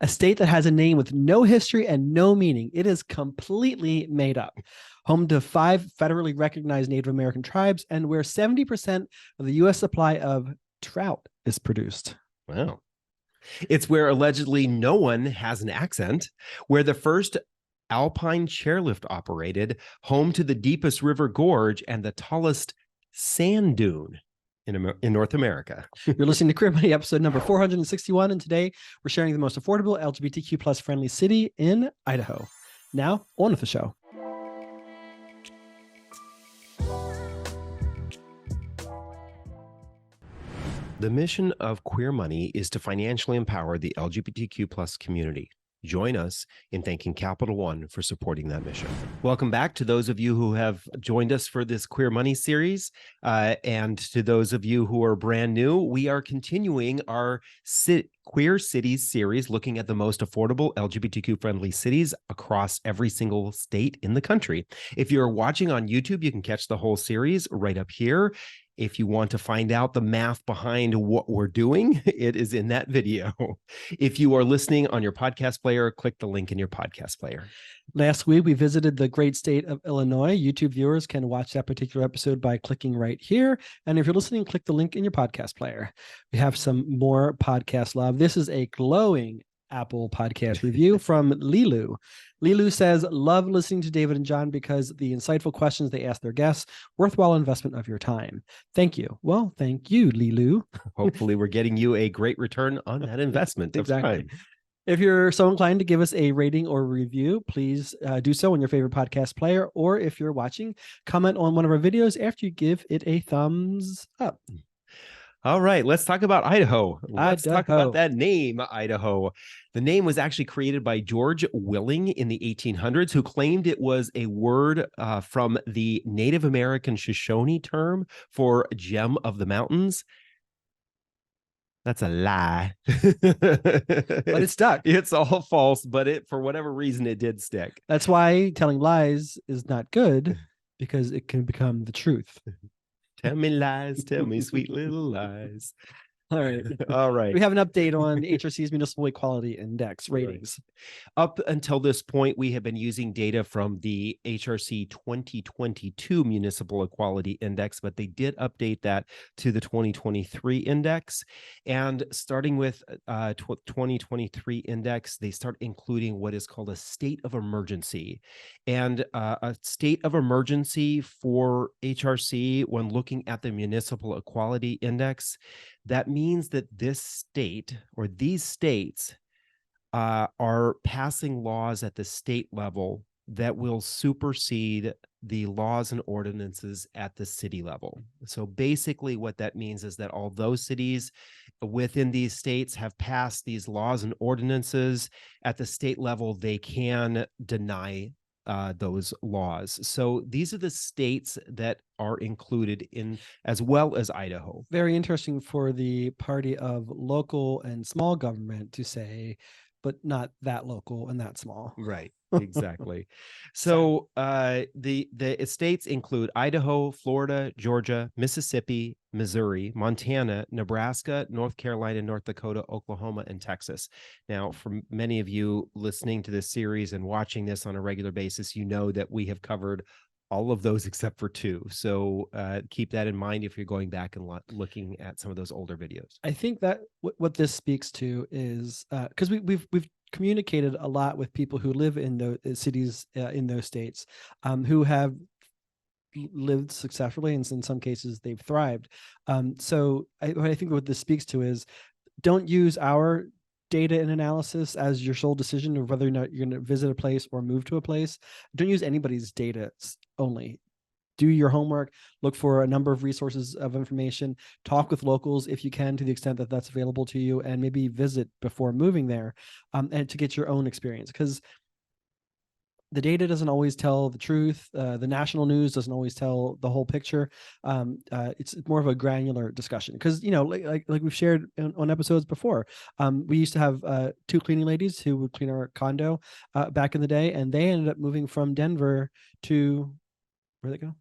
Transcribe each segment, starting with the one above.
A state that has a name with no history and no meaning. It is completely made up. Home to 5 federally recognized Native American tribes and where 70% of the U.S. supply of trout is produced. Wow. It's where allegedly no one has an accent, where the first alpine chairlift operated, home to the deepest river gorge and the tallest sand dune in North America. You're listening to Queer Money episode number 461, and today we're sharing the most affordable LGBTQ plus friendly city in Idaho. Now, on with the show. The mission of Queer Money is to financially empower the LGBTQ plus community. Join us in thanking Capital One for supporting that mission. Welcome back to those of you who have joined us for this Queer Money series. And to those of you who are brand new, we are continuing our Queer Cities series, looking at the most affordable LGBTQ-friendly cities across every single state in the country. If you're watching on YouTube, you can catch the whole series right up here. If you want to find out the math behind what we're doing, it is in that video. If you are listening on your podcast player, click the link in your podcast player. Last week, we visited the great state of Illinois. YouTube viewers can watch that particular episode by clicking right here. And if you're listening, click the link in your podcast player. We have some more podcast love. This is a glowing Apple podcast review from Lilu. Lilu says, love listening to David and John because the insightful questions they ask their guests, worthwhile investment of your time. Thank you. Well, thank you, Lilu. Hopefully we're getting you a great return on that investment of time. If you're so inclined to give us a rating or review, please do so on your favorite podcast player. Or if you're watching, comment on one of our videos after you give it a thumbs up. All right, let's talk about Idaho. Let's Idaho. talk about that name, Idaho. The name was actually created by George Willing in the 1800s, who claimed it was a word from the Native American Shoshone term for gem of the mountains. That's a lie. But it stuck. It's all false, but for whatever reason, it did stick. That's why telling lies is not good, because it can become the truth. Tell me lies, tell me sweet little lies. All right. All right. We have an update on HRC's Municipal Equality Index ratings. Right. Up until this point, we have been using data from the HRC 2022 Municipal Equality Index, but they did update that to the 2023 index. And starting with 2023 index, they start including what is called a state of emergency. And a state of emergency for HRC, when looking at the Municipal Equality Index, that means that this state or these states are passing laws at the state level that will supersede the laws and ordinances at the city level. So basically what that means is that although cities within these states have passed these laws and ordinances at the state level, they can deny those laws. So these are the states that are included in, as well as Idaho. Very interesting for the party of local and small government to say, but not that local and that small. Right. Exactly. So the states include Idaho, Florida, Georgia, Mississippi, Missouri, Montana, Nebraska, North Carolina, North Dakota, Oklahoma, and Texas. Now, for many of you listening to this series and watching this on a regular basis, you know that we have covered all of those except for 2. So keep that in mind if you're going back and looking at some of those older videos. I think that what this speaks to is because we've communicated a lot with people who live in those cities in those states who have lived successfully, and in some cases they've thrived. So I think what this speaks to is, don't use our data and analysis as your sole decision of whether or not you're going to visit a place or move to a place. Don't use anybody's data only. Do your homework, look for a number of resources of information, talk with locals if you can, to the extent that that's available to you, and maybe visit before moving there, and to get your own experience, because the data doesn't always tell the truth. The national news doesn't always tell the whole picture. It's more of a granular discussion because, like we've shared on episodes before, we used to have 2 cleaning ladies who would clean our condo back in the day, and they ended up moving from Denver to, where'd they go?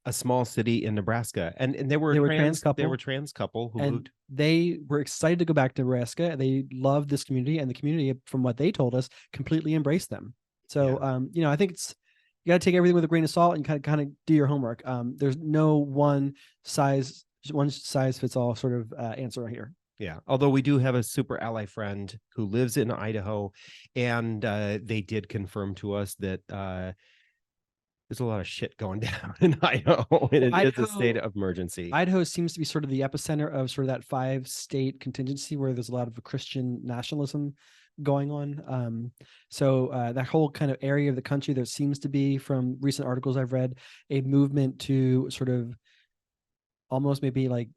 a small city in Nebraska, and they were They were trans they couple. were trans couple who And moved. they were excited to go back to Nebraska. They loved this community, and the community, from what they told us, completely embraced them. So, I think you got to take everything with a grain of salt and kind of do your homework. There's no one size fits all sort of answer here. Yeah, although we do have a super ally friend who lives in Idaho, and they did confirm to us that there's a lot of shit going down in Idaho, and it is a state of emergency. Idaho seems to be sort of the epicenter of sort of that 5-state contingency where there's a lot of Christian nationalism going on. So that whole kind of area of the country, there seems to be, from recent articles I've read, a movement to sort of almost maybe like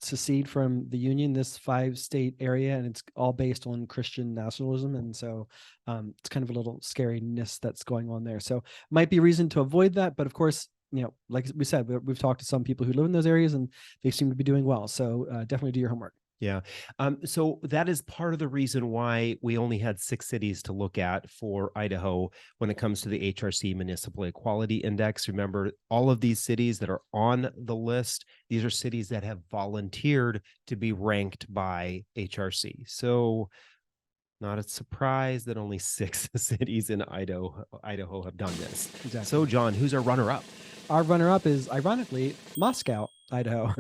secede from the Union, this 5-state area, and it's all based on Christian nationalism. And so it's kind of a little scariness that's going on there. So might be a reason to avoid that. But of course, like we said, we've talked to some people who live in those areas and they seem to be doing well. So definitely do your homework. Yeah. So that is part of the reason why we only had 6 cities to look at for Idaho when it comes to the HRC Municipal Equality Index. Remember, all of these cities that are on the list, these are cities that have volunteered to be ranked by HRC. So not a surprise that only 6 cities in Idaho have done this. Exactly. So, John, who's our runner-up? Our runner-up is, ironically, Moscow, Idaho.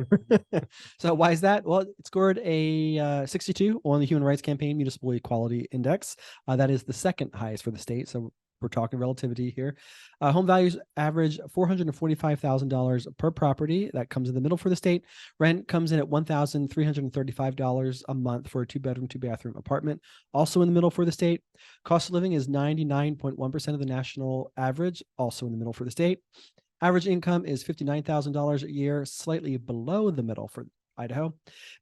So why is that? Well, it scored a 62 on the Human Rights Campaign Municipal Equality Index. That is the second highest for the state. So we're talking relativity here. Home values average $445,000 per property. That comes in the middle for the state. Rent comes in at $1,335 a month for a 2-bedroom, 2-bathroom apartment. Also in the middle for the state. Cost of living is 99.1% of the national average. Also in the middle for the state. Average income is $59,000 a year, slightly below the middle for Idaho.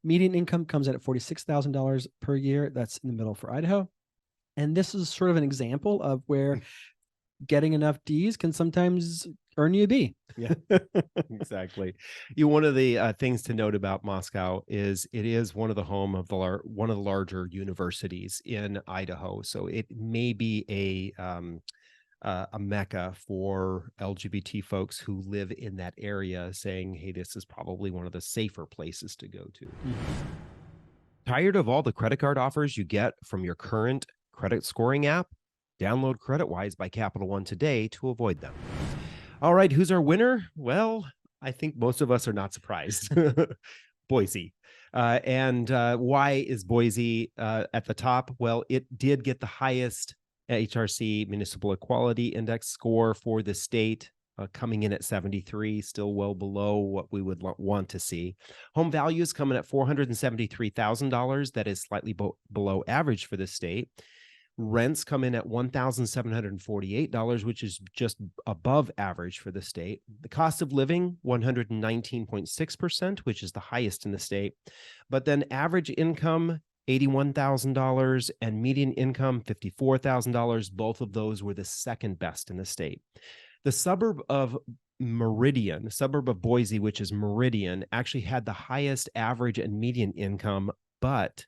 Median income comes in at $46,000 per year. That's in the middle for Idaho. And this is sort of an example of where getting enough D's can sometimes earn you a B. Yeah, exactly. One of the things to note about Moscow is it is one of the home of one of the larger universities in Idaho. So it may be a mecca for LGBT folks who live in that area, saying, hey, this is probably one of the safer places to go to. Tired of all the credit card offers you get from your current credit scoring app? Download CreditWise by Capital One today to avoid them. All right, who's our winner? Well, I think most of us are not surprised. Boise. And why is Boise at the top? Well, it did get the highest HRC Municipal Equality Index score for the state, coming in at 73, still well below what we would want to see. Home values coming at $473,000. That is slightly below average for the state. Rents come in at $1,748, which is just above average for the state. The cost of living, 119.6%, which is the highest in the state. But then average income, $81,000, and median income, $54,000. Both of those were the second best in the state. The suburb of Boise, which is Meridian, actually had the highest average and median income, but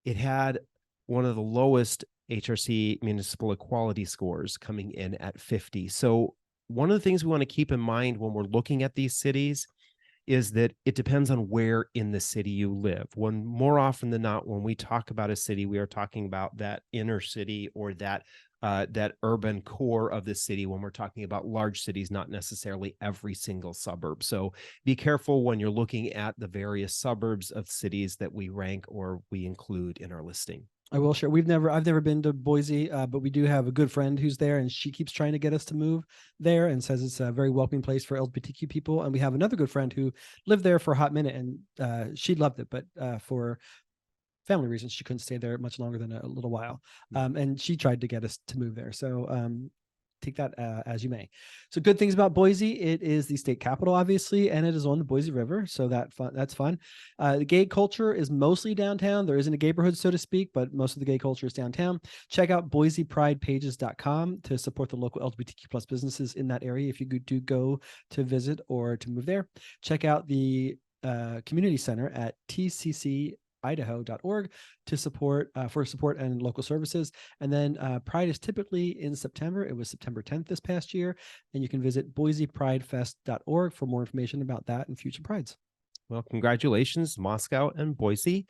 it had one of the lowest HRC municipal equality scores, coming in at 50. So one of the things we want to keep in mind when we're looking at these cities is that it depends on where in the city you live. When more often than not, when we talk about a city, we are talking about that inner city or that urban core of the city. When we're talking about large cities, not necessarily every single suburb. So be careful when you're looking at the various suburbs of cities that we rank or we include in our listing. I will share. I've never been to Boise, but we do have a good friend who's there, and she keeps trying to get us to move there and says it's a very welcoming place for LGBTQ people. And we have another good friend who lived there for a hot minute, and she loved it, but for family reasons, she couldn't stay there much longer than a little while. And she tried to get us to move there. So take that as you may. So good things about Boise: it is the state capital, obviously, and it is on the Boise River, so that's fun. The gay culture is mostly downtown. There isn't a gayborhood, so to speak, but most of the gay culture is downtown. Check out boisepridepages.com to support the local LGBTQ plus businesses in that area if you do go to visit or to move there. Check out the community center at TCC lgbtpodcast.idaho.org to support for support and local services. And then Pride is typically in September. It was September 10th this past year. And you can visit boisepridefest.org for more information about that and future prides. Well, congratulations, Moscow and Boise.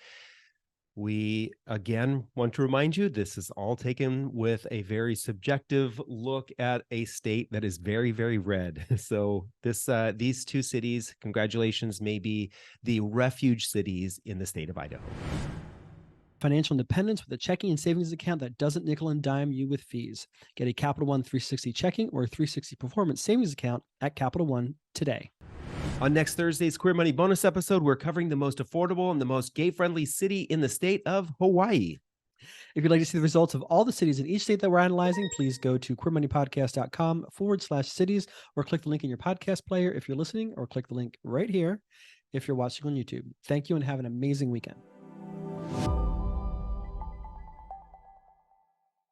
We, again, want to remind you, this is all taken with a very subjective look at a state that is very, very red. So these two cities, congratulations, may be the refuge cities in the state of Idaho. Financial independence with a checking and savings account that doesn't nickel and dime you with fees. Get a Capital One 360 checking or 360 performance savings account at Capital One today. On next Thursday's Queer Money bonus episode, we're covering the most affordable and the most gay-friendly city in the state of Hawaii. If you'd like to see the results of all the cities in each state that we're analyzing, please go to queermoneypodcast.com/cities or click the link in your podcast player if you're listening, or click the link right here if you're watching on YouTube. Thank you and have an amazing weekend.